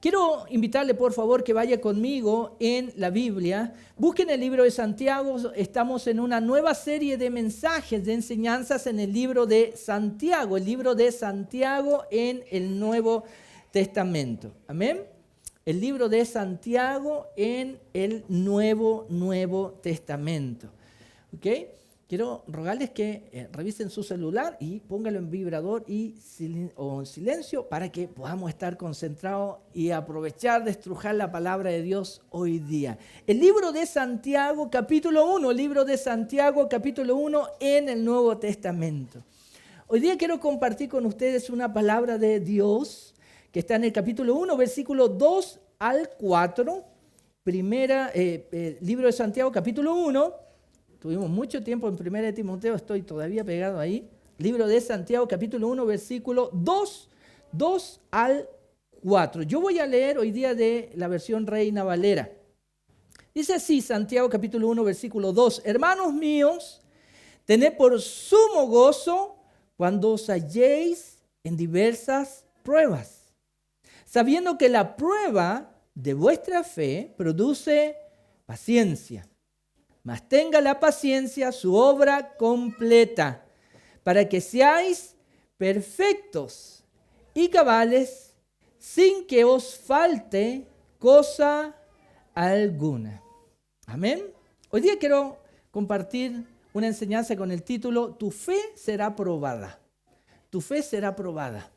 Quiero invitarle, por favor, que vaya conmigo en la Biblia. Busquen el libro de Santiago. Estamos en una nueva serie de mensajes, de enseñanzas en el libro de Santiago. El libro de Santiago en el Nuevo Testamento. Amén. El libro de Santiago en el Nuevo Testamento. ¿Ok? Quiero rogarles que revisen su celular y pónganlo en vibrador o en silencio para que podamos estar concentrados y aprovechar de estrujar la palabra de Dios hoy día. El libro de Santiago, capítulo 1, el libro de Santiago, capítulo 1 en el Nuevo Testamento. Hoy día quiero compartir con ustedes una palabra de Dios que está en el capítulo 1, versículo 2 al 4, libro de Santiago, capítulo 1. Tuvimos mucho tiempo en 1 Timoteo, estoy todavía pegado ahí. Libro de Santiago, capítulo 1, versículo 2 al 4. Yo voy a leer hoy día de la versión Reina Valera. Dice así, Santiago, capítulo 1, versículo 2. Hermanos míos, tened por sumo gozo cuando os halléis en diversas pruebas, sabiendo que la prueba de vuestra fe produce paciencia. Mas tenga la paciencia su obra completa, para que seáis perfectos y cabales, sin que os falte cosa alguna. Amén. Hoy día quiero compartir una enseñanza con el título Tu fe será probada. Tu fe será probada.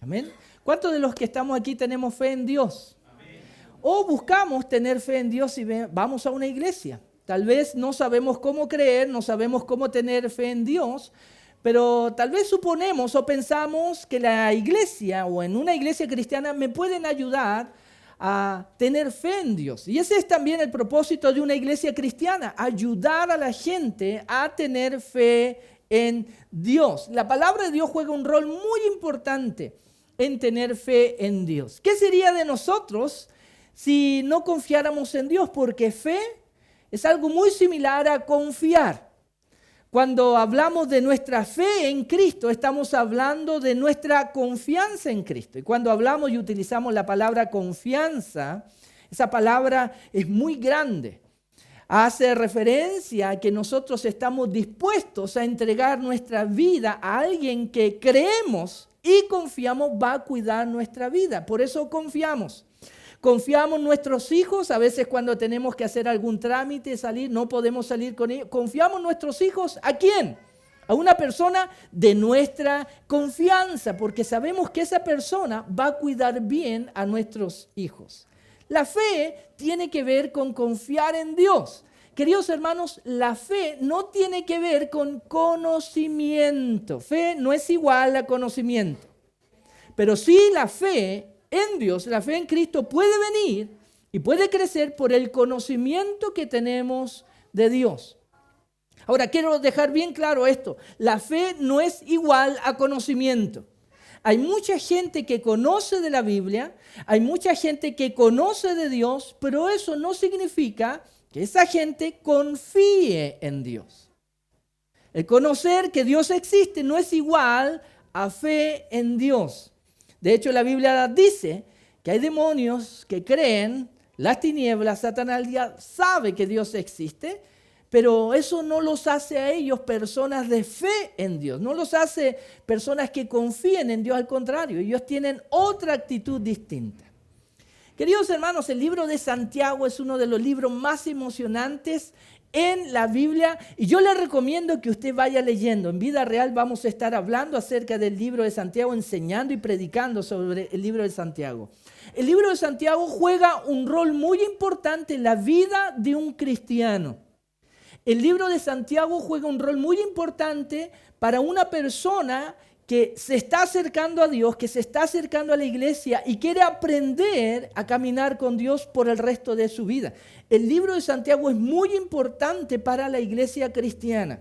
Amén. ¿Cuántos de los que estamos aquí tenemos fe en Dios? Amén. O buscamos tener fe en Dios y vamos a una iglesia. Tal vez no sabemos cómo creer, no sabemos cómo tener fe en Dios, pero tal vez suponemos o pensamos que la iglesia o en una iglesia cristiana me pueden ayudar a tener fe en Dios. Y ese es también el propósito de una iglesia cristiana, ayudar a la gente a tener fe en Dios. La palabra de Dios juega un rol muy importante en tener fe en Dios. ¿Qué sería de nosotros si no confiáramos en Dios? Porque fe es algo muy similar a confiar. Cuando hablamos de nuestra fe en Cristo, estamos hablando de nuestra confianza en Cristo. Y cuando hablamos y utilizamos la palabra confianza, esa palabra es muy grande. Hace referencia a que nosotros estamos dispuestos a entregar nuestra vida a alguien que creemos y confiamos va a cuidar nuestra vida. Por eso confiamos. Confiamos en nuestros hijos, a veces cuando tenemos que hacer algún trámite, no podemos salir con ellos. Confiamos en nuestros hijos, ¿a quién? A una persona de nuestra confianza, porque sabemos que esa persona va a cuidar bien a nuestros hijos. La fe tiene que ver con confiar en Dios. Queridos hermanos, la fe no tiene que ver con conocimiento. Fe no es igual a conocimiento, pero sí la fe en Dios, la fe en Cristo puede venir y puede crecer por el conocimiento que tenemos de Dios. Ahora, quiero dejar bien claro esto. La fe no es igual a conocimiento. Hay mucha gente que conoce de la Biblia, hay mucha gente que conoce de Dios, pero eso no significa que esa gente confíe en Dios. El conocer que Dios existe no es igual a fe en Dios. De hecho, la Biblia dice que hay demonios que creen, las tinieblas, Satanás ya sabe que Dios existe, pero eso no los hace a ellos personas de fe en Dios, no los hace personas que confíen en Dios, al contrario, ellos tienen otra actitud distinta. Queridos hermanos, el libro de Santiago es uno de los libros más emocionantes en la Biblia y yo le recomiendo que usted vaya leyendo. En Vida Real vamos a estar hablando acerca del libro de Santiago, enseñando y predicando sobre el libro de Santiago. El libro de Santiago juega un rol muy importante en la vida de un cristiano. El libro de Santiago juega un rol muy importante para una persona que se está acercando a Dios, que se está acercando a la iglesia y quiere aprender a caminar con Dios por el resto de su vida. El libro de Santiago es muy importante para la iglesia cristiana.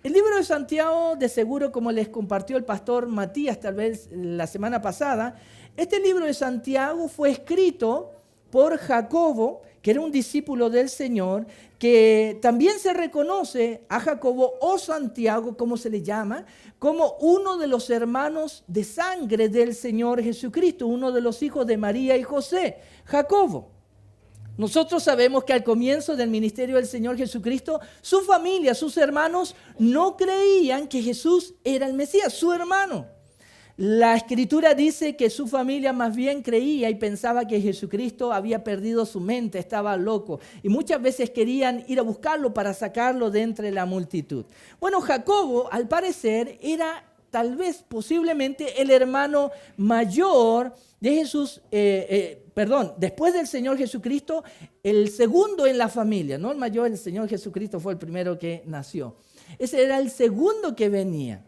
El libro de Santiago, de seguro, como les compartió el pastor Matías tal vez la semana pasada, este libro de Santiago fue escrito por Jacobo, que era un discípulo del Señor, que también se reconoce a Jacobo o Santiago, como se le llama, como uno de los hermanos de sangre del Señor Jesucristo, uno de los hijos de María y José, Jacobo. Nosotros sabemos que al comienzo del ministerio del Señor Jesucristo, su familia, sus hermanos, no creían que Jesús era el Mesías, su hermano. La Escritura dice que su familia más bien creía y pensaba que Jesucristo había perdido su mente, estaba loco. Y muchas veces querían ir a buscarlo para sacarlo de entre la multitud. Bueno, Jacobo, al parecer, era tal vez posiblemente el hermano mayor de Jesús, después del Señor Jesucristo, el segundo en la familia, no el mayor, el Señor Jesucristo fue el primero que nació. Ese era el segundo que venía.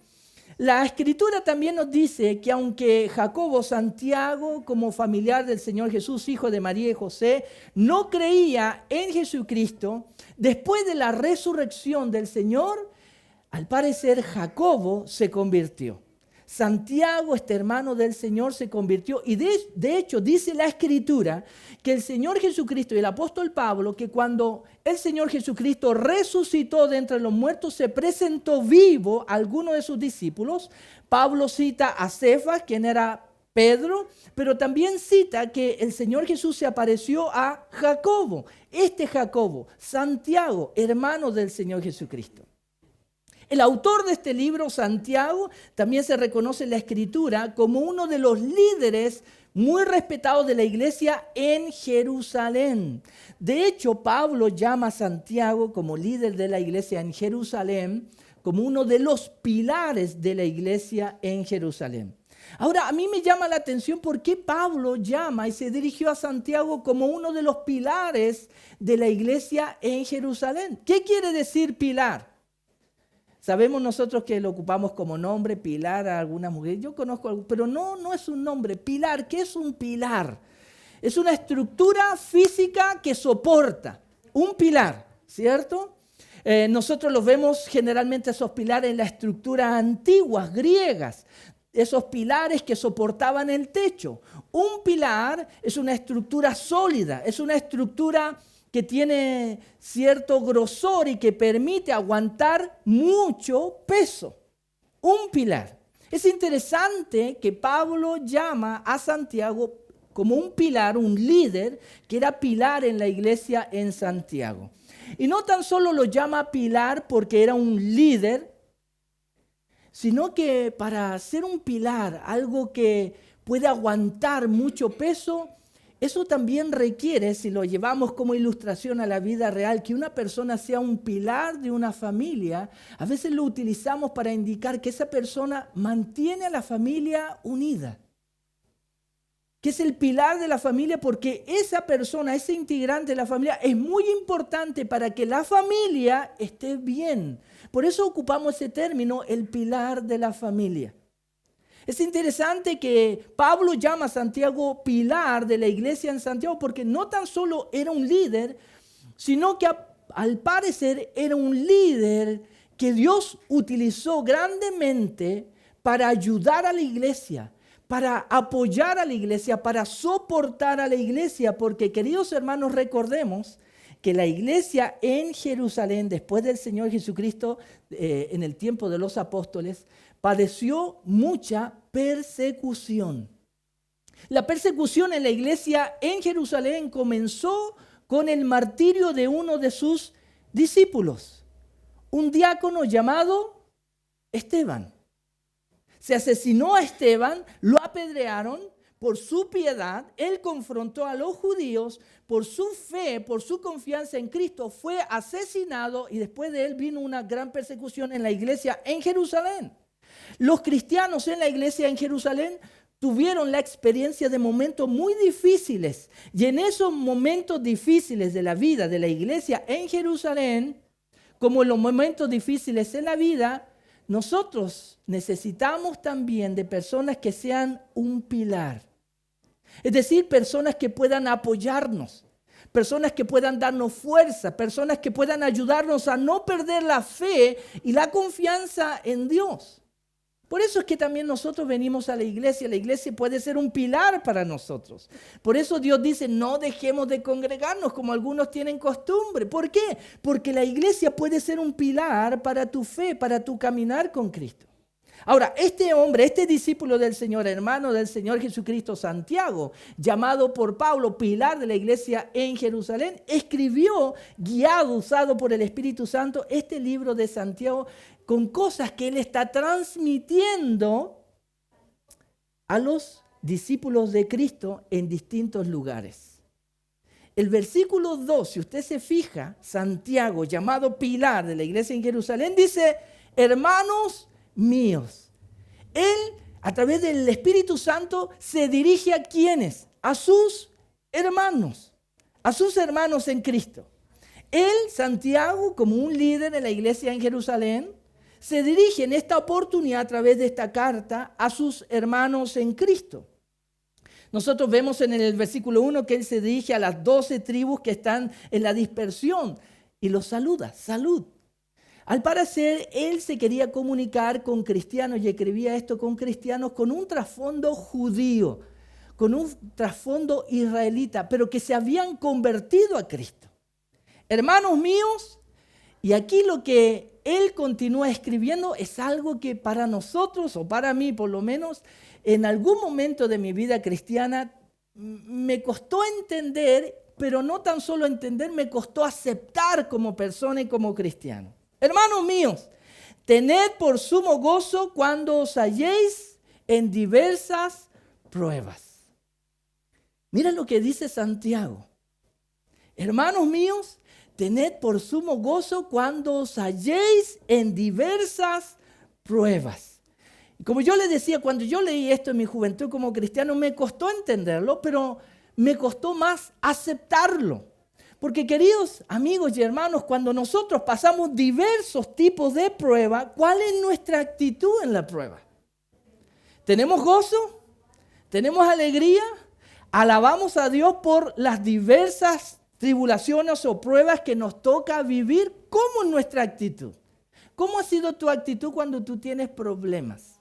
La Escritura también nos dice que aunque Jacobo, Santiago, como familiar del Señor Jesús, hijo de María y José, no creía en Jesucristo, después de la resurrección del Señor, al parecer Jacobo se convirtió. Santiago, este hermano del Señor, se convirtió y de hecho dice la Escritura que el Señor Jesucristo y el apóstol Pablo, que cuando el Señor Jesucristo resucitó de entre los muertos, se presentó vivo a alguno de sus discípulos. Pablo cita a Cefas, quien era Pedro, pero también cita que el Señor Jesús se apareció a Jacobo, Jacobo, Santiago, hermano del Señor Jesucristo. El autor de este libro, Santiago, también se reconoce en la Escritura como uno de los líderes muy respetados de la iglesia en Jerusalén. De hecho, Pablo llama a Santiago como líder de la iglesia en Jerusalén, como uno de los pilares de la iglesia en Jerusalén. Ahora, a mí me llama la atención por qué Pablo llama y se dirigió a Santiago como uno de los pilares de la iglesia en Jerusalén. ¿Qué quiere decir pilar? Sabemos nosotros que lo ocupamos como nombre, pilar a algunas mujeres. Yo conozco, pero no es un nombre. Pilar, ¿qué es un pilar? Es una estructura física que soporta. Un pilar, ¿cierto? Nosotros los vemos generalmente esos pilares en las estructuras antiguas, griegas. Esos pilares que soportaban el techo. Un pilar es una estructura sólida, es una estructura que tiene cierto grosor y que permite aguantar mucho peso. Un pilar. Es interesante que Pablo llama a Santiago como un pilar, un líder, que era pilar en la iglesia en Santiago. Y no tan solo lo llama pilar porque era un líder, sino que para ser un pilar, algo que puede aguantar mucho peso, eso también requiere, si lo llevamos como ilustración a la vida real, que una persona sea un pilar de una familia. A veces lo utilizamos para indicar que esa persona mantiene a la familia unida. Que es el pilar de la familia porque esa persona, ese integrante de la familia es muy importante para que la familia esté bien. Por eso ocupamos ese término, el pilar de la familia. Es interesante que Pablo llama a Santiago pilar de la iglesia en Santiago porque no tan solo era un líder, sino que al parecer era un líder que Dios utilizó grandemente para ayudar a la iglesia, para apoyar a la iglesia, para soportar a la iglesia. Porque, queridos hermanos, recordemos que la iglesia en Jerusalén, después del Señor Jesucristo, en el tiempo de los apóstoles, padeció mucha persecución. La persecución en la iglesia en Jerusalén comenzó con el martirio de uno de sus discípulos, un diácono llamado Esteban. Se asesinó a Esteban, lo apedrearon por su piedad. Él confrontó a los judíos por su fe, por su confianza en Cristo. Fue asesinado y después de él vino una gran persecución en la iglesia en Jerusalén. Los cristianos en la iglesia en Jerusalén tuvieron la experiencia de momentos muy difíciles. Y en esos momentos difíciles de la vida de la iglesia en Jerusalén, como en los momentos difíciles en la vida, nosotros necesitamos también de personas que sean un pilar. Es decir, personas que puedan apoyarnos, personas que puedan darnos fuerza, personas que puedan ayudarnos a no perder la fe y la confianza en Dios. Por eso es que también nosotros venimos a la iglesia. La iglesia puede ser un pilar para nosotros. Por eso Dios dice, no dejemos de congregarnos como algunos tienen costumbre. ¿Por qué? Porque la iglesia puede ser un pilar para tu fe, para tu caminar con Cristo. Ahora, este hombre, este discípulo del Señor, hermano del Señor Jesucristo, Santiago, llamado por Pablo pilar de la iglesia en Jerusalén, escribió, guiado, usado por el Espíritu Santo, este libro de Santiago con cosas que él está transmitiendo a los discípulos de Cristo en distintos lugares. El versículo 2, si usted se fija, Santiago, llamado pilar de la iglesia en Jerusalén, dice, hermanos míos. Él, a través del Espíritu Santo, se dirige a ¿quiénes? A sus hermanos en Cristo. Él, Santiago, como un líder de la iglesia en Jerusalén, se dirige en esta oportunidad a través de esta carta a sus hermanos en Cristo. Nosotros vemos en el versículo 1 que él se dirige a las 12 tribus que están en la dispersión y los saluda, salud. Al parecer, él se quería comunicar con cristianos y escribía esto con cristianos con un trasfondo judío, con un trasfondo israelita, pero que se habían convertido a Cristo. Hermanos míos, y aquí lo que él continúa escribiendo es algo que para nosotros, o para mí por lo menos, en algún momento de mi vida cristiana me costó entender, pero no tan solo entender, me costó aceptar como persona y como cristiano. Hermanos míos, tened por sumo gozo cuando os halléis en diversas pruebas. Mira lo que dice Santiago. Hermanos míos, tened por sumo gozo cuando os halléis en diversas pruebas. Y como yo les decía, cuando yo leí esto en mi juventud como cristiano, me costó entenderlo, pero me costó más aceptarlo. Porque queridos amigos y hermanos, cuando nosotros pasamos diversos tipos de prueba, ¿cuál es nuestra actitud en la prueba? ¿Tenemos gozo? ¿Tenemos alegría? ¿Alabamos a Dios por las diversas tribulaciones o pruebas que nos toca vivir? ¿Cómo es nuestra actitud? ¿Cómo ha sido tu actitud cuando tú tienes problemas?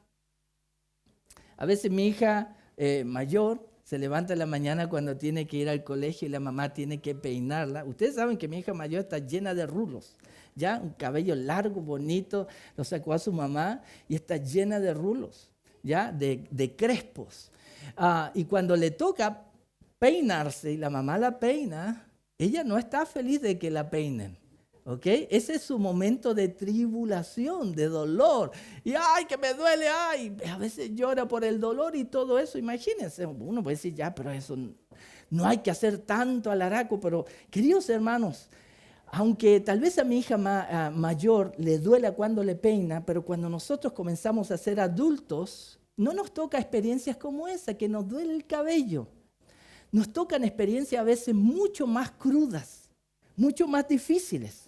A veces mi hija mayor se levanta en la mañana cuando tiene que ir al colegio y la mamá tiene que peinarla. Ustedes saben que mi hija mayor está llena de rulos, ya un cabello largo, bonito, lo sacó a su mamá y está llena de rulos, ya de crespos. Y cuando le toca peinarse y la mamá la peina, ella no está feliz de que la peinen. ¿Ok? Ese es su momento de tribulación, de dolor. Y ¡ay, que me duele! ¡Ay! A veces llora por el dolor y todo eso. Imagínense, uno puede decir, ya, pero eso no hay que hacer tanto alaraco. Pero, queridos hermanos, aunque tal vez a mi hija mayor le duela cuando le peina, pero cuando nosotros comenzamos a ser adultos, no nos toca experiencias como esa, que nos duele el cabello. Nos tocan experiencias a veces mucho más crudas, mucho más difíciles.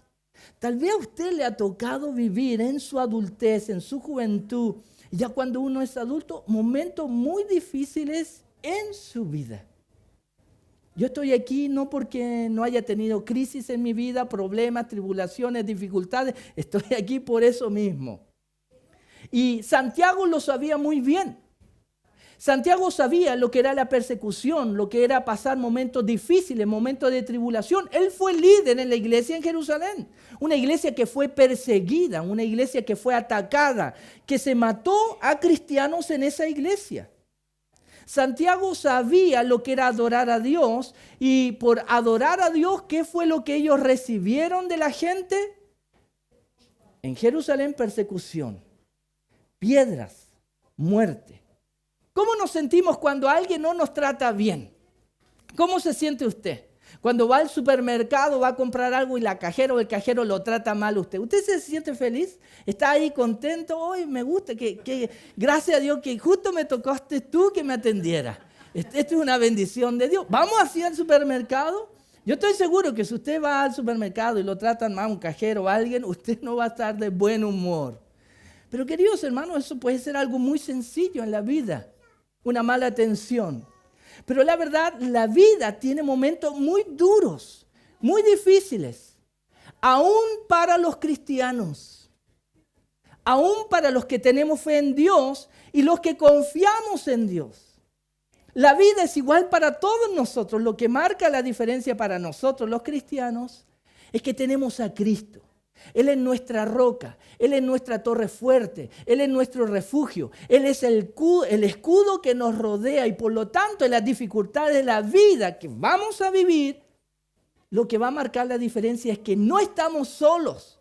Tal vez a usted le ha tocado vivir en su adultez, en su juventud, ya cuando uno es adulto, momentos muy difíciles en su vida. Yo estoy aquí no porque no haya tenido crisis en mi vida, problemas, tribulaciones, dificultades. Estoy aquí por eso mismo. Y Santiago lo sabía muy bien. Santiago sabía lo que era la persecución, lo que era pasar momentos difíciles, momentos de tribulación. Él fue líder en la iglesia en Jerusalén. Una iglesia que fue perseguida, una iglesia que fue atacada, que se mató a cristianos en esa iglesia. Santiago sabía lo que era adorar a Dios y por adorar a Dios, ¿qué fue lo que ellos recibieron de la gente? En Jerusalén, persecución, piedras, muerte. ¿Cómo nos sentimos cuando alguien no nos trata bien? ¿Cómo se siente usted? Cuando va al supermercado, va a comprar algo y la cajera o el cajero lo trata mal a usted. ¿Usted se siente feliz? ¿Está ahí contento? Hoy me gusta, que gracias a Dios que justo me tocaste tú que me atendiera. Esto es una bendición de Dios. ¿Vamos así al supermercado? Yo estoy seguro que si usted va al supermercado y lo tratan mal un cajero o alguien, usted no va a estar de buen humor. Pero queridos hermanos, eso puede ser algo muy sencillo en la vida. Una mala atención. Pero la verdad, la vida tiene momentos muy duros, muy difíciles, aún para los cristianos. aún para los que tenemos fe en Dios y los que confiamos en Dios. La vida es igual para todos nosotros. Lo que marca la diferencia para nosotros, los cristianos, es que tenemos a Cristo. Él es nuestra roca, Él es nuestra torre fuerte, Él es nuestro refugio, Él es el escudo que nos rodea y por lo tanto en las dificultades de la vida que vamos a vivir, lo que va a marcar la diferencia es que no estamos solos.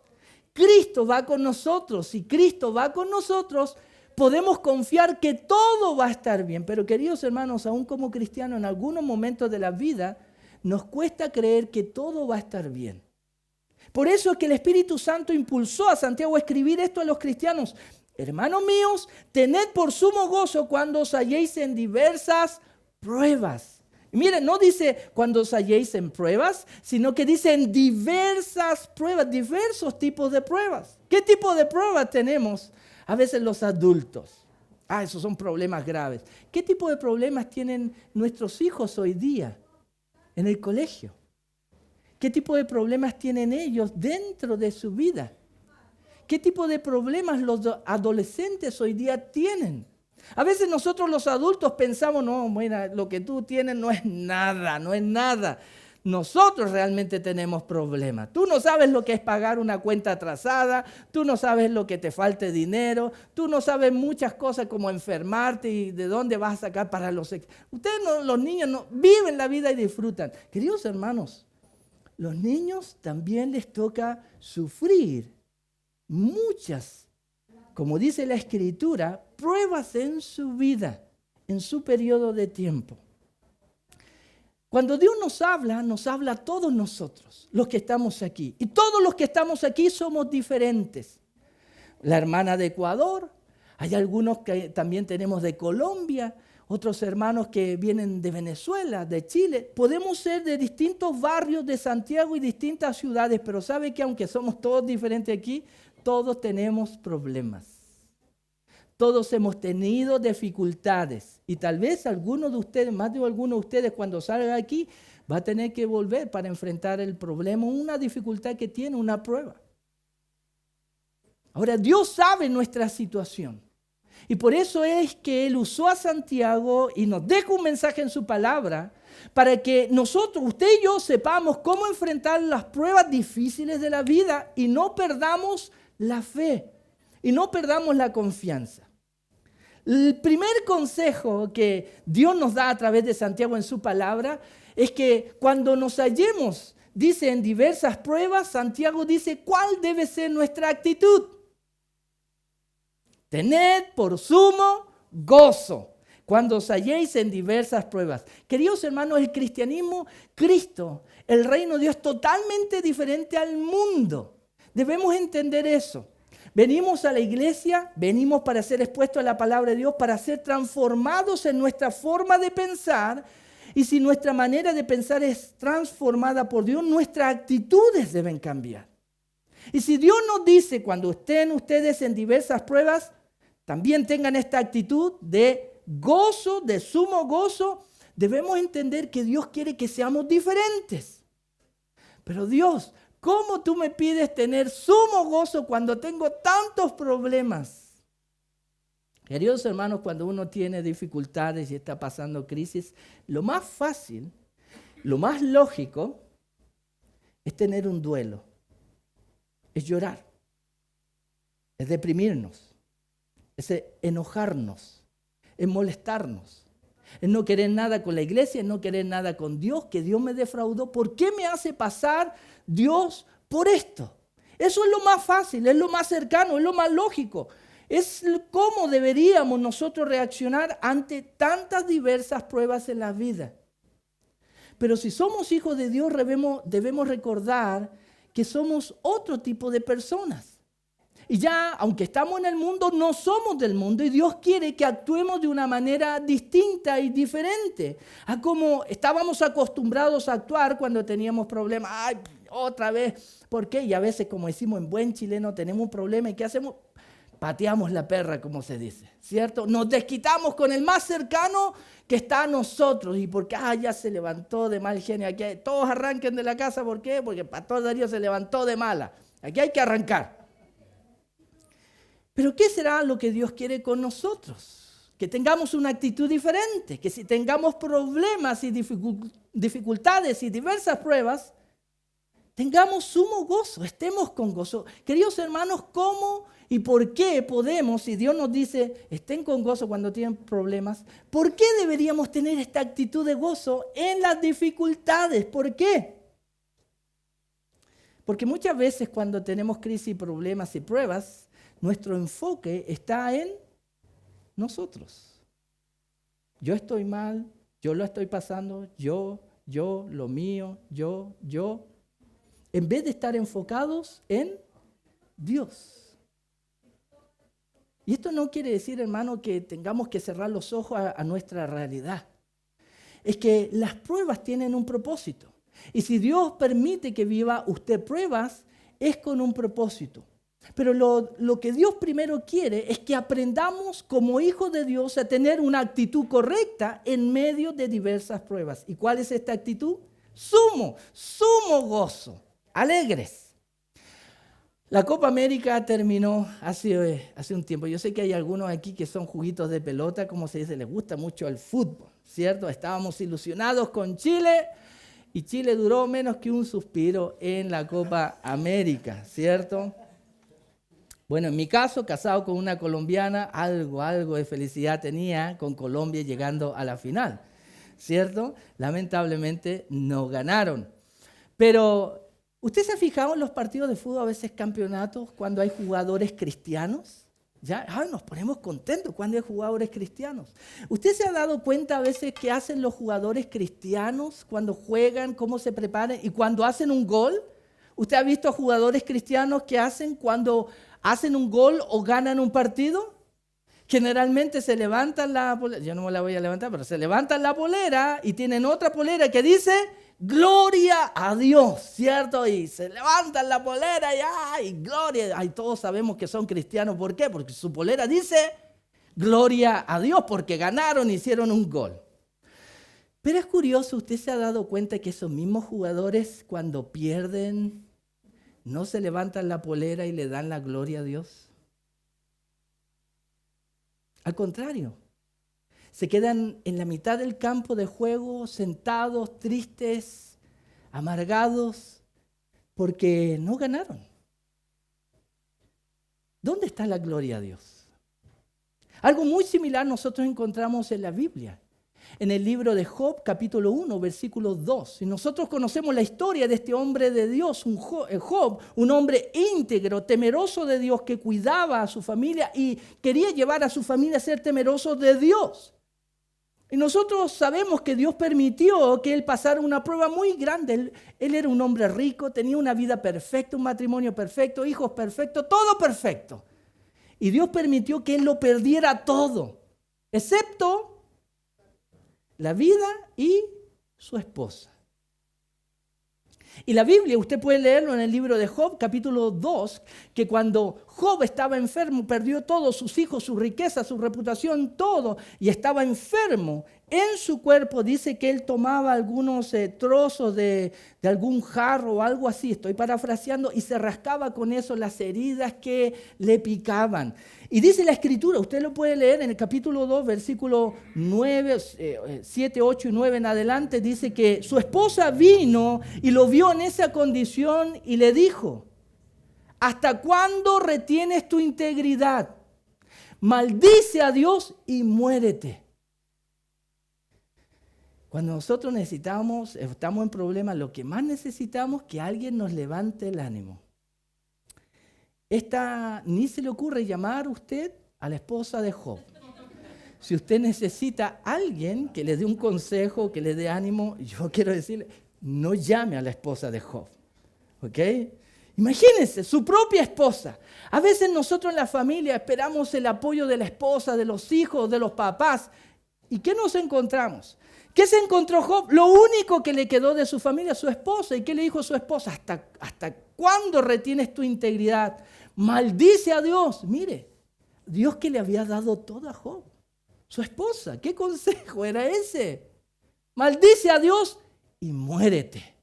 Cristo va con nosotros. Si Cristo va con nosotros, podemos confiar que todo va a estar bien. Pero queridos hermanos, aún como cristianos, en algunos momentos de la vida nos cuesta creer que todo va a estar bien. Por eso es que el Espíritu Santo impulsó a Santiago a escribir esto a los cristianos. Hermanos míos, tened por sumo gozo cuando os halléis en diversas pruebas. Y miren, no dice cuando os halléis en pruebas, sino que dice en diversas pruebas, diversos tipos de pruebas. ¿Qué tipo de pruebas tenemos a veces los adultos? Esos son problemas graves. ¿Qué tipo de problemas tienen nuestros hijos hoy día en el colegio? ¿Qué tipo de problemas tienen ellos dentro de su vida? ¿Qué tipo de problemas los adolescentes hoy día tienen? A veces nosotros los adultos pensamos, no, mira, lo que tú tienes no es nada, no es nada. Nosotros realmente tenemos problemas. Tú no sabes lo que es pagar una cuenta atrasada, tú no sabes lo que te falte dinero, tú no sabes muchas cosas como enfermarte y de dónde vas a sacar para los... Ustedes, los niños, no viven la vida y disfrutan. Queridos hermanos, los niños también les toca sufrir muchas, como dice la Escritura, pruebas en su vida, en su periodo de tiempo. Cuando Dios nos habla a todos nosotros, los que estamos aquí. Y todos los que estamos aquí somos diferentes. La hermana de Ecuador, hay algunos que también tenemos de Colombia, otros hermanos que vienen de Venezuela, de Chile. Podemos ser de distintos barrios de Santiago y distintas ciudades, pero ¿sabe que aunque somos todos diferentes aquí, todos tenemos problemas? Todos hemos tenido dificultades y tal vez alguno de ustedes, más de alguno de ustedes cuando salga aquí, va a tener que volver para enfrentar el problema, una dificultad que tiene, una prueba. Ahora, Dios sabe nuestra situación. Y por eso es que Él usó a Santiago y nos deja un mensaje en su palabra para que nosotros, usted y yo, sepamos cómo enfrentar las pruebas difíciles de la vida y no perdamos la fe y no perdamos la confianza. El primer consejo que Dios nos da a través de Santiago en su palabra es que cuando nos hallemos, dice en diversas pruebas, Santiago dice cuál debe ser nuestra actitud. Tened por sumo gozo cuando os halléis en diversas pruebas. Queridos hermanos, el cristianismo, Cristo, el reino de Dios es totalmente diferente al mundo. Debemos entender eso. Venimos a la iglesia, venimos para ser expuestos a la palabra de Dios, para ser transformados en nuestra forma de pensar. Y si nuestra manera de pensar es transformada por Dios, nuestras actitudes deben cambiar. Y si Dios nos dice, cuando estén ustedes en diversas pruebas, también tengan esta actitud de gozo, de sumo gozo, debemos entender que Dios quiere que seamos diferentes. Pero Dios, ¿cómo tú me pides tener sumo gozo cuando tengo tantos problemas? Queridos hermanos, cuando uno tiene dificultades y está pasando crisis, lo más fácil, lo más lógico es tener un duelo, es llorar, es deprimirnos. Es enojarnos, es molestarnos, es no querer nada con la iglesia, es no querer nada con Dios, que Dios me defraudó. ¿Por qué me hace pasar Dios por esto? Eso es lo más fácil, es lo más cercano, es lo más lógico. Es cómo deberíamos nosotros reaccionar ante tantas diversas pruebas en la vida. Pero si somos hijos de Dios, debemos recordar que somos otro tipo de personas. Y ya, aunque estamos en el mundo, no somos del mundo y Dios quiere que actuemos de una manera distinta y diferente a como estábamos acostumbrados a actuar cuando teníamos problemas. ¡Ay, otra vez! ¿Por qué? Y a veces, como decimos en buen chileno, tenemos un problema y ¿qué hacemos? Pateamos la perra, como se dice, ¿cierto? Nos desquitamos con el más cercano que está a nosotros y porque ya se levantó de mal genio. Aquí todos arranquen de la casa, ¿por qué? Porque Pastor Darío se levantó de mala. Aquí hay que arrancar. Pero ¿qué será lo que Dios quiere con nosotros? Que tengamos una actitud diferente, que si tengamos problemas y dificultades y diversas pruebas, tengamos sumo gozo, estemos con gozo. Queridos hermanos, ¿cómo y por qué podemos, si Dios nos dice, estén con gozo cuando tienen problemas, ¿por qué deberíamos tener esta actitud de gozo en las dificultades? ¿Por qué? Porque muchas veces cuando tenemos crisis, problemas y pruebas, nuestro enfoque está en nosotros. Yo estoy mal, yo lo estoy pasando, yo, lo mío, yo. En vez de estar enfocados en Dios. Y esto no quiere decir, hermano, que tengamos que cerrar los ojos a nuestra realidad. Es que las pruebas tienen un propósito. Y si Dios permite que viva usted pruebas, es con un propósito. Pero lo que Dios primero quiere es que aprendamos como hijos de Dios a tener una actitud correcta en medio de diversas pruebas. ¿Y cuál es esta actitud? Sumo gozo, alegres. La Copa América terminó hace un tiempo. Yo sé que hay algunos aquí que son juguitos de pelota, como se dice, les gusta mucho el fútbol, ¿cierto? Estábamos ilusionados con Chile y Chile duró menos que un suspiro en la Copa América, ¿cierto? Bueno, en mi caso, casado con una colombiana, algo de felicidad tenía con Colombia llegando a la final, ¿cierto? Lamentablemente no ganaron. Pero, ¿usted se ha fijado en los partidos de fútbol, a veces campeonatos, cuando hay jugadores cristianos? Ya, nos ponemos contentos cuando hay jugadores cristianos. ¿Usted se ha dado cuenta a veces qué hacen los jugadores cristianos cuando juegan, cómo se preparan y cuando hacen un gol? ¿Usted ha visto a jugadores cristianos qué hacen cuando hacen un gol o ganan un partido? Generalmente se levantan la polera, yo no me la voy a levantar, pero se levantan la polera y tienen otra polera que dice gloria a Dios, ¿cierto? Y se levantan la polera y ¡ay, gloria! Ay, todos sabemos que son cristianos. ¿Por qué? Porque su polera dice gloria a Dios, porque ganaron, hicieron un gol. Pero es curioso, ¿usted se ha dado cuenta que esos mismos jugadores cuando pierden no se levantan la polera y le dan la gloria a Dios? Al contrario, se quedan en la mitad del campo de juego, sentados, tristes, amargados, porque no ganaron. ¿Dónde está la gloria a Dios? Algo muy similar nosotros encontramos en la Biblia. En el libro de Job, capítulo 1, versículo 2. Y nosotros conocemos la historia de este hombre de Dios, Job, un hombre íntegro, temeroso de Dios, que cuidaba a su familia y quería llevar a su familia a ser temerosos de Dios. Y nosotros sabemos que Dios permitió que él pasara una prueba muy grande. Él era un hombre rico, tenía una vida perfecta, un matrimonio perfecto, hijos perfectos, todo perfecto. Y Dios permitió que él lo perdiera todo, excepto la vida y su esposa. Y la Biblia, usted puede leerlo en el libro de Job, capítulo 2, que cuando Job estaba enfermo, perdió todo, sus hijos, su riqueza, su reputación, todo, y estaba enfermo en su cuerpo. Dice que él tomaba algunos trozos de algún jarro o algo así, estoy parafraseando, y se rascaba con eso las heridas que le picaban. Y dice la Escritura, usted lo puede leer en el capítulo 2, versículo 9, 7, 8 y 9 en adelante, dice que su esposa vino y lo vio en esa condición y le dijo: ¿hasta cuándo retienes tu integridad? Maldice a Dios y muérete. Cuando nosotros estamos en problemas, lo que más necesitamos es que alguien nos levante el ánimo. Ni se le ocurre llamar a usted a la esposa de Job. Si usted necesita a alguien que le dé un consejo, que le dé ánimo, yo quiero decirle, no llame a la esposa de Job. ¿Ok? Imagínense, su propia esposa. A veces nosotros en la familia esperamos el apoyo de la esposa, de los hijos, de los papás. ¿Y qué nos encontramos? ¿Qué se encontró Job? Lo único que le quedó de su familia, su esposa. ¿Y qué le dijo su esposa? ¿Hasta cuándo retienes tu integridad? Maldice a Dios. Mire, Dios que le había dado todo a Job. Su esposa, ¿qué consejo era ese? Maldice a Dios y muérete.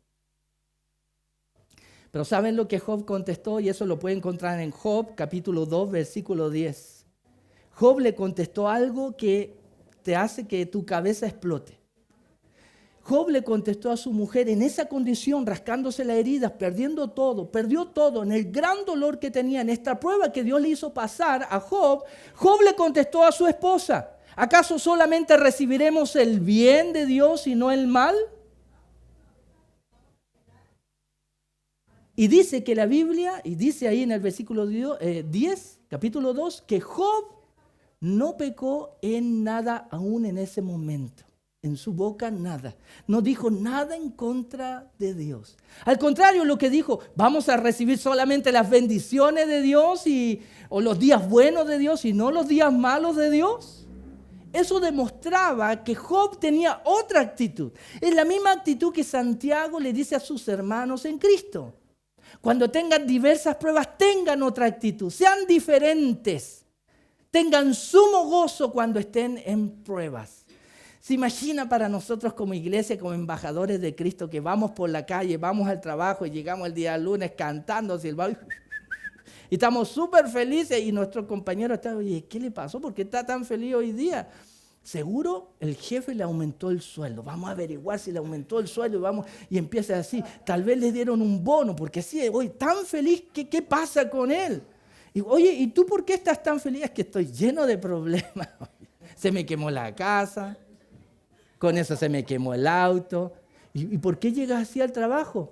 Pero ¿saben lo que Job contestó? Y eso lo pueden encontrar en Job, capítulo 2, versículo 10. Job le contestó algo que te hace que tu cabeza explote. Job le contestó a su mujer en esa condición, rascándose las heridas, perdiendo todo, perdió todo, en el gran dolor que tenía, en esta prueba que Dios le hizo pasar a Job. Job le contestó a su esposa: ¿acaso solamente recibiremos el bien de Dios y no el mal? Y dice que la Biblia, y dice ahí en el versículo 10, capítulo 2, que Job no pecó en nada aún en ese momento. En su boca nada. No dijo nada en contra de Dios. Al contrario, lo que dijo: vamos a recibir solamente las bendiciones de Dios o los días buenos de Dios y no los días malos de Dios. Eso demostraba que Job tenía otra actitud. Es la misma actitud que Santiago le dice a sus hermanos en Cristo. Cuando tengan diversas pruebas, tengan otra actitud. Sean diferentes. Tengan sumo gozo cuando estén en pruebas. ¿Se imagina para nosotros como iglesia, como embajadores de Cristo, que vamos por la calle, vamos al trabajo y llegamos el día lunes cantando, silbando, y estamos súper felices y nuestro compañero está: oye, ¿qué le pasó? ¿Por qué está tan feliz hoy día? Seguro el jefe le aumentó el sueldo. Vamos a averiguar si le aumentó el sueldo y empieza así. Tal vez le dieron un bono, porque sí, hoy tan feliz, ¿qué pasa con él? Y, oye, ¿y tú por qué estás tan feliz? Es que estoy lleno de problemas. Se me quemó la casa, con eso se me quemó el auto. ¿Y por qué llegas así al trabajo?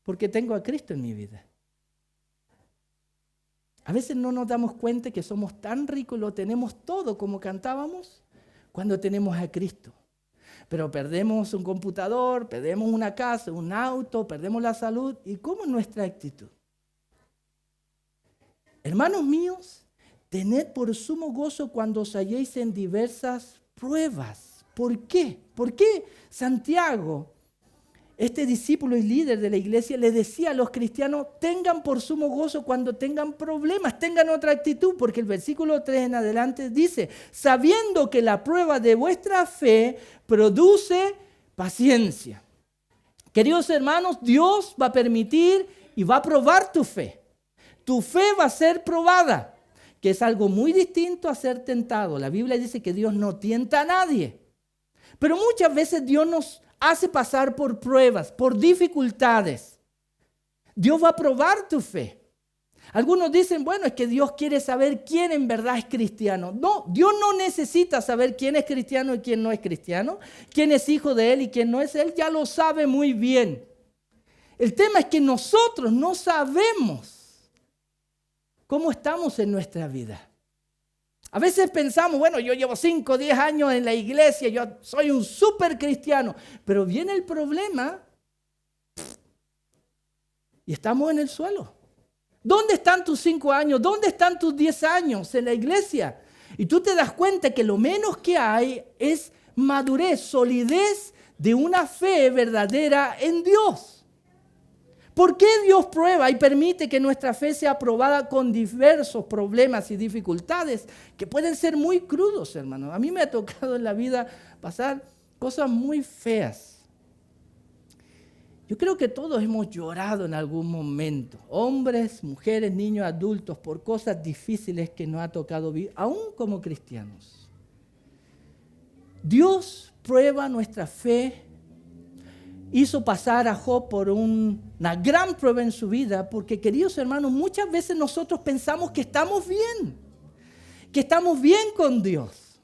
Porque tengo a Cristo en mi vida. A veces no nos damos cuenta que somos tan ricos, lo tenemos todo como cantábamos, cuando tenemos a Cristo. Pero perdemos un computador, perdemos una casa, un auto, perdemos la salud. ¿Y cómo es nuestra actitud? Hermanos míos, tened por sumo gozo cuando os halléis en diversas pruebas. ¿Por qué? ¿Por qué Santiago, este discípulo y líder de la iglesia, le decía a los cristianos: tengan por sumo gozo cuando tengan problemas, tengan otra actitud? Porque el versículo 3 en adelante dice: sabiendo que la prueba de vuestra fe produce paciencia. Queridos hermanos, Dios va a permitir y va a probar tu fe. Tu fe va a ser probada, que es algo muy distinto a ser tentado. La Biblia dice que Dios no tienta a nadie. Pero muchas veces Dios nos hace pasar por pruebas, por dificultades. Dios va a probar tu fe. Algunos dicen: bueno, es que Dios quiere saber quién en verdad es cristiano. No, Dios no necesita saber quién es cristiano y quién no es cristiano, quién es hijo de Él y quién no es. Él ya lo sabe muy bien. El tema es que nosotros no sabemos cómo estamos en nuestra vida. A veces pensamos: bueno, yo llevo 5 o 10 años en la iglesia, yo soy un súper cristiano. Pero viene el problema y estamos en el suelo. ¿Dónde están tus 5 años? ¿Dónde están tus 10 años en la iglesia? Y tú te das cuenta que lo menos que hay es madurez, solidez de una fe verdadera en Dios. ¿Por qué Dios prueba y permite que nuestra fe sea probada con diversos problemas y dificultades que pueden ser muy crudos, hermanos? A mí me ha tocado en la vida pasar cosas muy feas. Yo creo que todos hemos llorado en algún momento, hombres, mujeres, niños, adultos, por cosas difíciles que nos ha tocado vivir, aún como cristianos. Dios prueba nuestra fe. Hizo pasar a Job por una gran prueba en su vida, porque, queridos hermanos, muchas veces nosotros pensamos que estamos bien con Dios,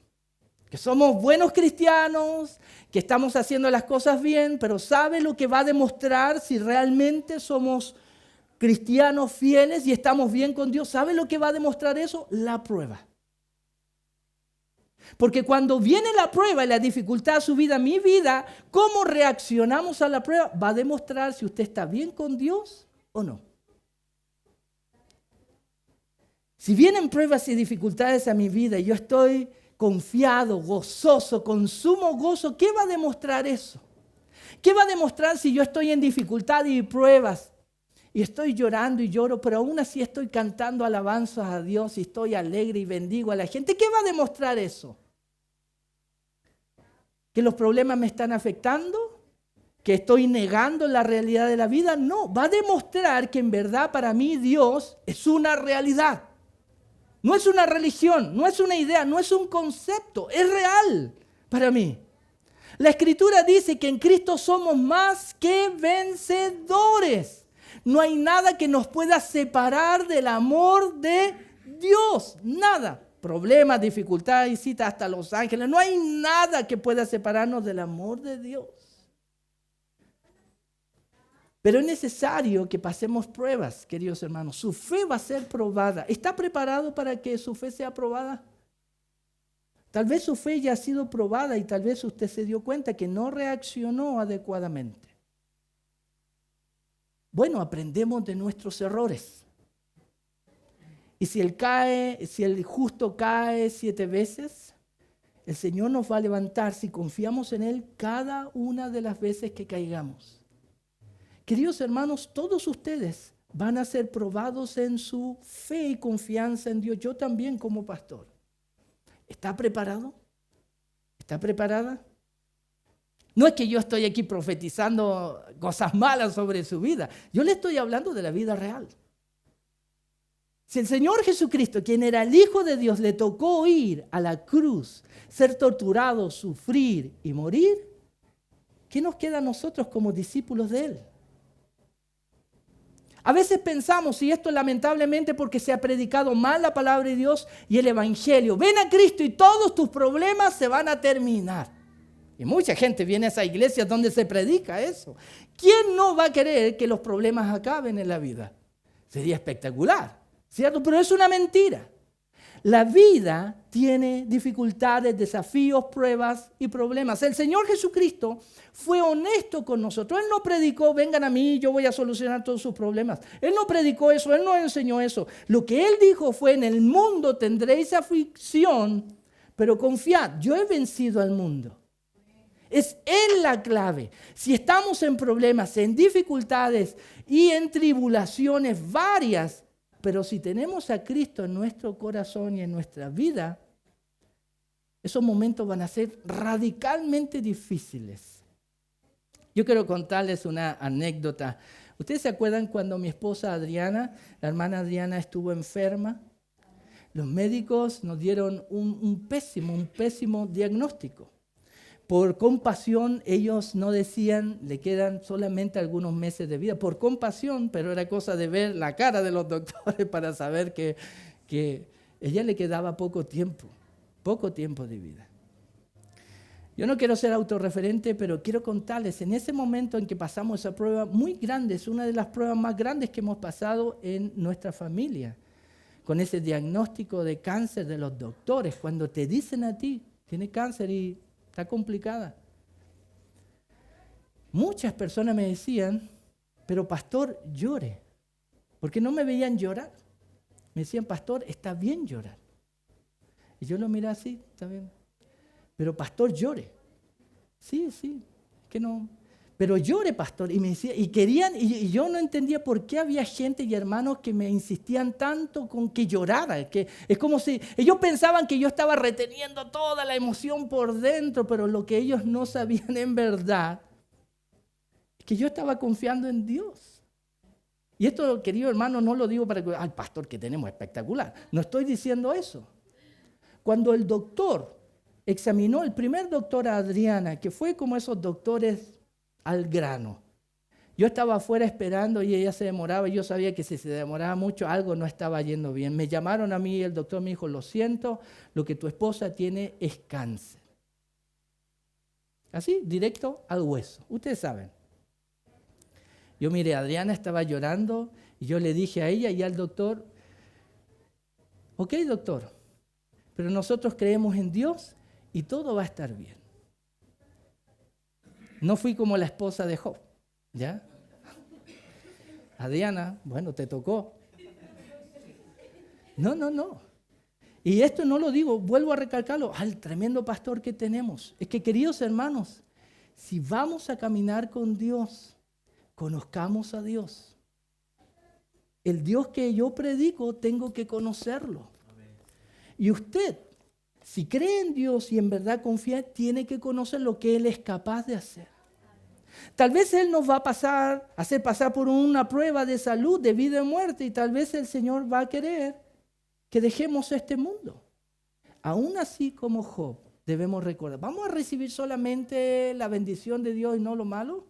que somos buenos cristianos, que estamos haciendo las cosas bien, pero ¿sabe lo que va a demostrar si realmente somos cristianos fieles y estamos bien con Dios? ¿Sabe lo que va a demostrar eso? La prueba. Porque cuando viene la prueba y la dificultad a su vida, mi vida, cómo reaccionamos a la prueba va a demostrar si usted está bien con Dios o no. Si vienen pruebas y dificultades a mi vida y yo estoy confiado, gozoso, con sumo gozo, ¿qué va a demostrar eso? ¿Qué va a demostrar si yo estoy en dificultad y pruebas y estoy llorando y lloro, pero aún así estoy cantando alabanzas a Dios y estoy alegre y bendigo a la gente? ¿Qué va a demostrar eso? ¿Que los problemas me están afectando? que estoy negando la realidad de la vida. No, va a demostrar que en verdad para mí Dios es una realidad. No es una religión, no es una idea, no es un concepto, es real para mí. La Escritura dice que en Cristo somos más que vencedores. No hay nada que nos pueda separar del amor de Dios, nada. Problemas, dificultades, visita hasta Los Ángeles, no hay nada que pueda separarnos del amor de Dios. Pero es necesario que pasemos pruebas, queridos hermanos. Su fe va a ser probada. ¿Está preparado para que su fe sea probada? Tal vez su fe ya ha sido probada y tal vez usted se dio cuenta que no reaccionó adecuadamente. Bueno, aprendemos de nuestros errores. Y si el justo cae 7 veces, el Señor nos va a levantar si confiamos en Él cada una de las veces que caigamos. Queridos hermanos, todos ustedes van a ser probados en su fe y confianza en Dios. Yo también como pastor. ¿Está preparado? ¿Está preparada? No es que yo estoy aquí profetizando cosas malas sobre su vida. Yo le estoy hablando de la vida real. Si el Señor Jesucristo, quien era el Hijo de Dios, le tocó ir a la cruz, ser torturado, sufrir y morir, ¿qué nos queda a nosotros como discípulos de Él? A veces pensamos, y esto lamentablemente porque se ha predicado mal la palabra de Dios y el Evangelio, ven a Cristo y todos tus problemas se van a terminar. Y mucha gente viene a esa iglesia donde se predica eso. ¿Quién no va a querer que los problemas acaben en la vida? Sería espectacular, ¿cierto? Pero es una mentira. La vida tiene dificultades, desafíos, pruebas y problemas. El Señor Jesucristo fue honesto con nosotros. Él no predicó, vengan a mí, yo voy a solucionar todos sus problemas. Él no predicó eso, Él no enseñó eso. Lo que Él dijo fue, en el mundo tendréis aflicción, pero confiad, yo he vencido al mundo. Es Él la clave. Si estamos en problemas, en dificultades y en tribulaciones varias, pero si tenemos a Cristo en nuestro corazón y en nuestra vida, esos momentos van a ser radicalmente difíciles. Yo quiero contarles una anécdota. ¿Ustedes se acuerdan cuando mi esposa Adriana, la hermana Adriana, estuvo enferma? Los médicos nos dieron un pésimo diagnóstico. Por compasión, ellos no decían, le quedan solamente algunos meses de vida. Por compasión, pero era cosa de ver la cara de los doctores para saber que ella le quedaba poco tiempo de vida. Yo no quiero ser autorreferente, pero quiero contarles, en ese momento en que pasamos esa prueba muy grande, es una de las pruebas más grandes que hemos pasado en nuestra familia, con ese diagnóstico de cáncer de los doctores, cuando te dicen a ti, tiene cáncer y está complicada. Muchas personas me decían, pero pastor, llore. Porque no me veían llorar. Me decían, pastor, está bien llorar. Y yo lo miraba así, está bien. Pero pastor, llore. Sí, que no. Pero llore, pastor. Y me decía, y querían, y yo no entendía por qué había gente y hermanos que me insistían tanto con que llorara. Que es como si ellos pensaban que yo estaba reteniendo toda la emoción por dentro, pero lo que ellos no sabían en verdad es que yo estaba confiando en Dios. Y esto, querido hermano, no lo digo para que, al pastor que tenemos espectacular. No estoy diciendo eso. Cuando el doctor examinó, el primer doctor a Adriana, que fue como esos doctores al grano. Yo estaba afuera esperando y ella se demoraba y yo sabía que si se demoraba mucho algo no estaba yendo bien. Me llamaron a mí y el doctor me dijo, lo siento, lo que tu esposa tiene es cáncer. Así, directo al hueso. Ustedes saben. Yo miré, Adriana estaba llorando y yo le dije a ella y al doctor, ok doctor, pero nosotros creemos en Dios y todo va a estar bien. No fui como la esposa de Job, ¿ya? Adriana, bueno, te tocó. No. Y esto no lo digo, vuelvo a recalcarlo, al tremendo pastor que tenemos. Es que, queridos hermanos, si vamos a caminar con Dios, conozcamos a Dios. El Dios que yo predico, tengo que conocerlo. Y usted, si cree en Dios y en verdad confía, tiene que conocer lo que Él es capaz de hacer. Tal vez Él nos va a hacer pasar por una prueba de salud, de vida y muerte, y tal vez el Señor va a querer que dejemos este mundo. Aún así, como Job, debemos recordar, ¿vamos a recibir solamente la bendición de Dios y no lo malo?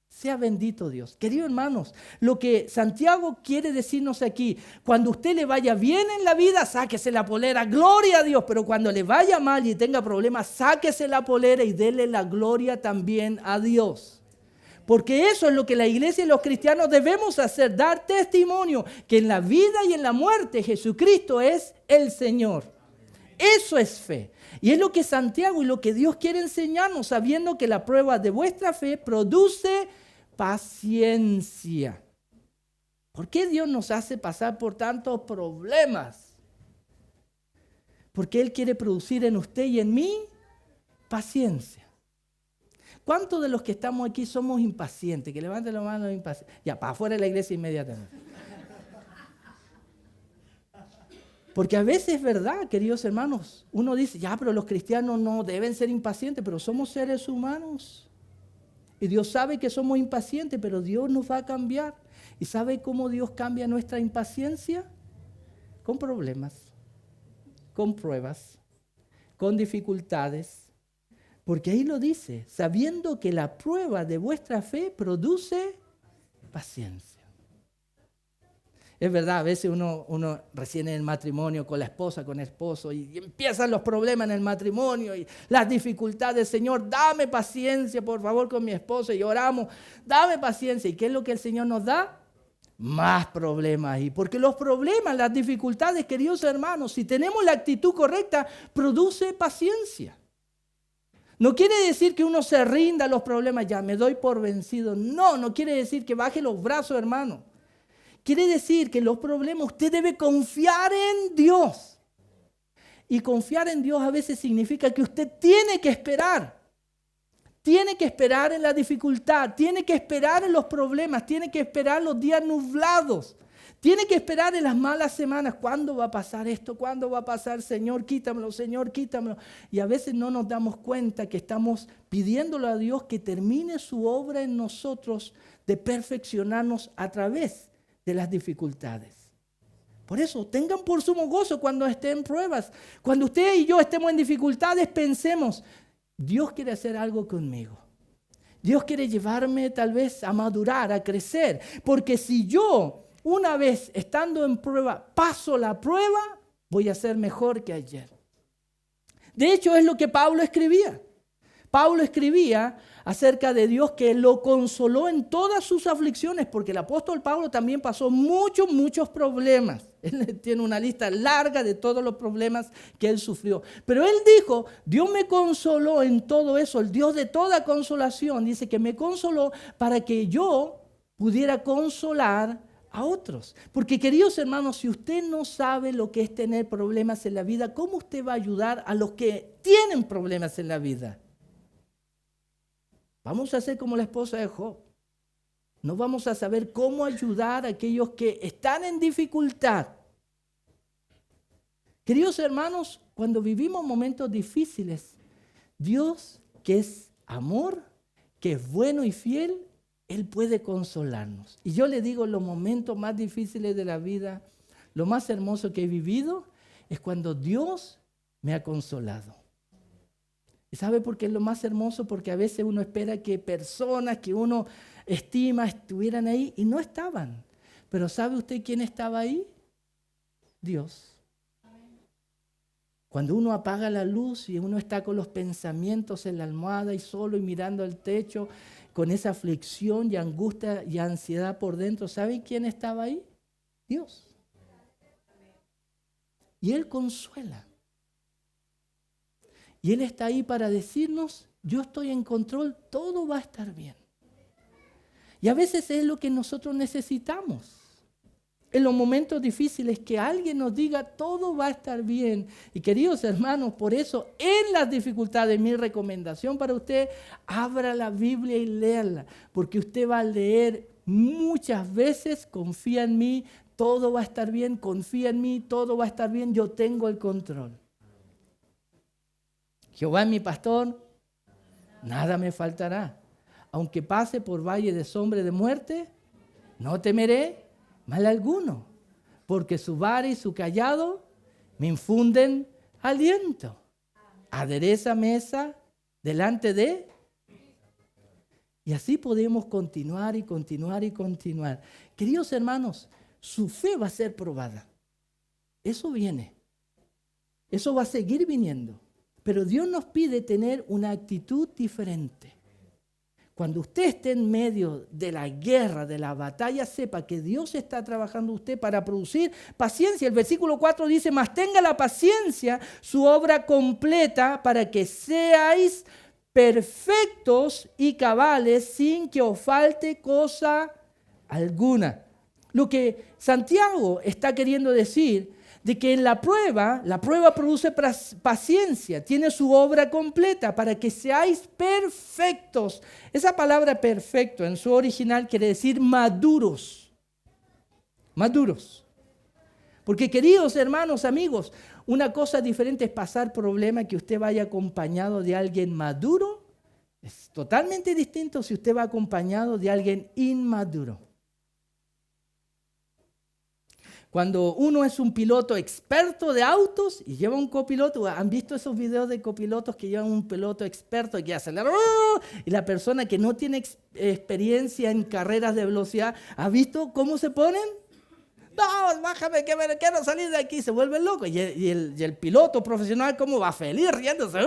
Sea bendito Dios. Queridos hermanos, lo que Santiago quiere decirnos aquí, cuando usted le vaya bien en la vida, sáquese la polera, gloria a Dios, pero cuando le vaya mal y tenga problemas, sáquese la polera y dele la gloria también a Dios. Porque eso es lo que la iglesia y los cristianos debemos hacer, dar testimonio que en la vida y en la muerte Jesucristo es el Señor. Eso es fe. Y es lo que Santiago y lo que Dios quiere enseñarnos, sabiendo que la prueba de vuestra fe produce paciencia. ¿Por qué Dios nos hace pasar por tantos problemas? Porque Él quiere producir en usted y en mí paciencia. ¿Cuántos de los que estamos aquí somos impacientes? Que levanten la mano impacientes. Ya, para afuera de la iglesia inmediatamente. Porque a veces es verdad, queridos hermanos, uno dice, ya, pero los cristianos no deben ser impacientes, pero somos seres humanos. Y Dios sabe que somos impacientes, pero Dios nos va a cambiar. ¿Y sabe cómo Dios cambia nuestra impaciencia? Con problemas, con pruebas, con dificultades. Porque ahí lo dice, sabiendo que la prueba de vuestra fe produce paciencia. Es verdad, a veces uno recién en el matrimonio con la esposa, con el esposo, y empiezan los problemas en el matrimonio y las dificultades. Señor, dame paciencia, por favor, con mi esposo. Y oramos, dame paciencia. ¿Y qué es lo que el Señor nos da? Más problemas ahí. Porque los problemas, las dificultades, queridos hermanos, si tenemos la actitud correcta, produce paciencia. No quiere decir que uno se rinda a los problemas, ya me doy por vencido. No quiere decir que baje los brazos, hermano. Quiere decir que los problemas usted debe confiar en Dios. Y confiar en Dios a veces significa que usted tiene que esperar. Tiene que esperar en la dificultad, tiene que esperar en los problemas, tiene que esperar los días nublados. Tiene que esperar en las malas semanas. ¿Cuándo va a pasar esto? ¿Cuándo va a pasar? Señor, quítamelo, Señor, quítamelo. Y a veces no nos damos cuenta que estamos pidiéndole a Dios que termine su obra en nosotros de perfeccionarnos a través de las dificultades. Por eso, tengan por sumo gozo cuando estén en pruebas. Cuando usted y yo estemos en dificultades, pensemos, Dios quiere hacer algo conmigo. Dios quiere llevarme tal vez a madurar, a crecer. Porque si yo, una vez estando en prueba, paso la prueba, voy a ser mejor que ayer. De hecho, es lo que Pablo escribía. Pablo escribía acerca de Dios que lo consoló en todas sus aflicciones, porque el apóstol Pablo también pasó muchos problemas. Él tiene una lista larga de todos los problemas que él sufrió. Pero él dijo, Dios me consoló en todo eso, el Dios de toda consolación, dice que me consoló para que yo pudiera consolar a otros. Porque queridos hermanos, si usted no sabe lo que es tener problemas en la vida, ¿cómo usted va a ayudar a los que tienen problemas en la vida? Vamos a ser como la esposa de Job. No vamos a saber cómo ayudar a aquellos que están en dificultad. Queridos hermanos, cuando vivimos momentos difíciles, Dios, que es amor, que es bueno y fiel, Él puede consolarnos. Y yo le digo, los momentos más difíciles de la vida, lo más hermoso que he vivido, es cuando Dios me ha consolado. ¿Y sabe por qué es lo más hermoso? Porque a veces uno espera que personas que uno estima estuvieran ahí y no estaban. Pero ¿sabe usted quién estaba ahí? Dios. Cuando uno apaga la luz y uno está con los pensamientos en la almohada y solo y mirando al techo, con esa aflicción y angustia y ansiedad por dentro, ¿sabe quién estaba ahí? Dios. Y Él consuela. Y Él está ahí para decirnos, yo estoy en control, todo va a estar bien. Y a veces es lo que nosotros necesitamos. En los momentos difíciles, que alguien nos diga, todo va a estar bien. Y queridos hermanos, por eso, en las dificultades, mi recomendación para usted, abra la Biblia y léala. Porque usted va a leer muchas veces, confía en mí, todo va a estar bien, confía en mí, todo va a estar bien, yo tengo el control. Jehová es mi pastor, nada me faltará. aunque pase por valle de sombra y de muerte, no temeré mal alguno, porque su vara y su cayado me infunden aliento. Adereza mesa delante de... Y así podemos continuar y continuar y continuar. Queridos hermanos, su fe va a ser probada. Eso viene. Eso va a seguir viniendo. Pero Dios nos pide tener una actitud diferente. Cuando usted esté en medio de la guerra, de la batalla, sepa que Dios está trabajando en usted para producir paciencia. El versículo 4 dice, mas tenga la paciencia su obra completa para que seáis perfectos y cabales sin que os falte cosa alguna. Lo que Santiago está queriendo decir de que en la prueba produce paciencia, tiene su obra completa para que seáis perfectos. Esa palabra perfecto en su original quiere decir maduros. Maduros. Porque queridos hermanos, amigos, una cosa diferente es pasar problemas que usted vaya acompañado de alguien maduro. Es totalmente distinto si usted va acompañado de alguien inmaduro. Cuando uno es un piloto experto de autos y lleva un copiloto, ¿han visto esos videos de copilotos que llevan un piloto experto que acelera? Y la persona que no tiene experiencia en carreras de velocidad, ¿ha visto cómo se ponen? No, bájame, que me quiero salir de aquí. Se vuelve loco. Y el piloto profesional, ¿cómo va? Feliz, riéndose.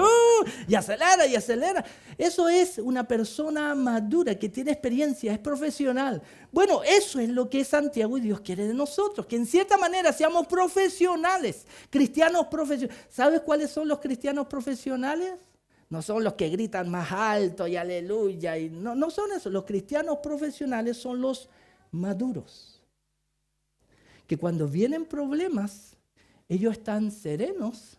Y acelera, y acelera. Eso es una persona madura que tiene experiencia, es profesional. Bueno, eso es lo que Santiago y Dios quiere de nosotros. Que en cierta manera seamos profesionales. Cristianos profesionales. ¿Sabes cuáles son los cristianos profesionales? No son los que gritan más alto y aleluya. Y no son eso. Los cristianos profesionales son los maduros. Que cuando vienen problemas, ellos están serenos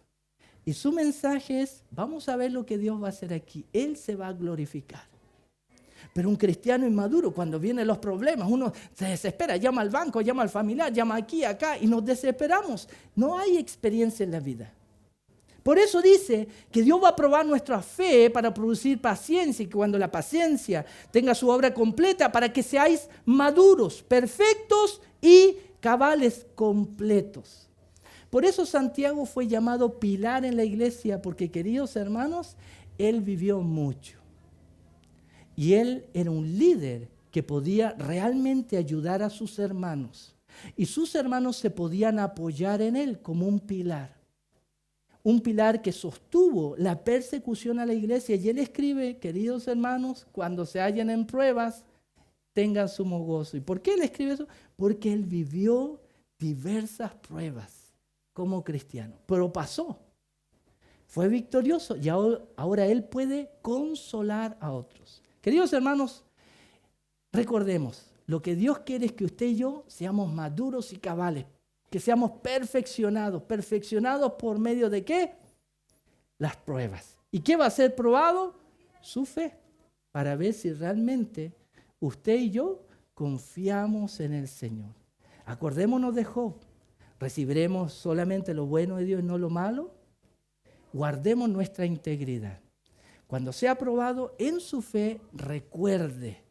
y su mensaje es, vamos a ver lo que Dios va a hacer aquí. Él se va a glorificar. Pero un cristiano inmaduro, cuando vienen los problemas, uno se desespera, llama al banco, llama al familiar, llama aquí, acá, y nos desesperamos. No hay experiencia en la vida. Por eso dice que Dios va a probar nuestra fe para producir paciencia y que cuando la paciencia tenga su obra completa, para que seáis maduros, perfectos y cabales completos. Por eso Santiago fue llamado pilar en la iglesia, porque queridos hermanos, él vivió mucho. Y él era un líder que podía realmente ayudar a sus hermanos. Y sus hermanos se podían apoyar en él como un pilar. Un pilar que sostuvo la persecución a la iglesia. Y él escribe, queridos hermanos, cuando se hallen en pruebas, tengan sumo gozo. ¿Y por qué él escribe eso? Porque él vivió diversas pruebas como cristiano. Pero pasó. Fue victorioso y ahora él puede consolar a otros. Queridos hermanos, recordemos, lo que Dios quiere es que usted y yo seamos maduros y cabales. Que seamos perfeccionados. ¿Perfeccionados por medio de qué? Las pruebas. ¿Y qué va a ser probado? Su fe. Para ver si realmente usted y yo confiamos en el Señor. Acordémonos de Job. ¿Recibiremos solamente lo bueno de Dios y no lo malo? Guardemos nuestra integridad. Cuando sea probado en su fe, recuerde,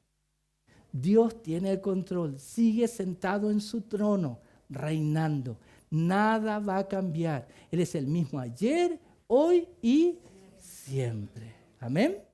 Dios tiene el control. Sigue sentado en su trono, reinando. Nada va a cambiar. Él es el mismo ayer, hoy y siempre. Amén.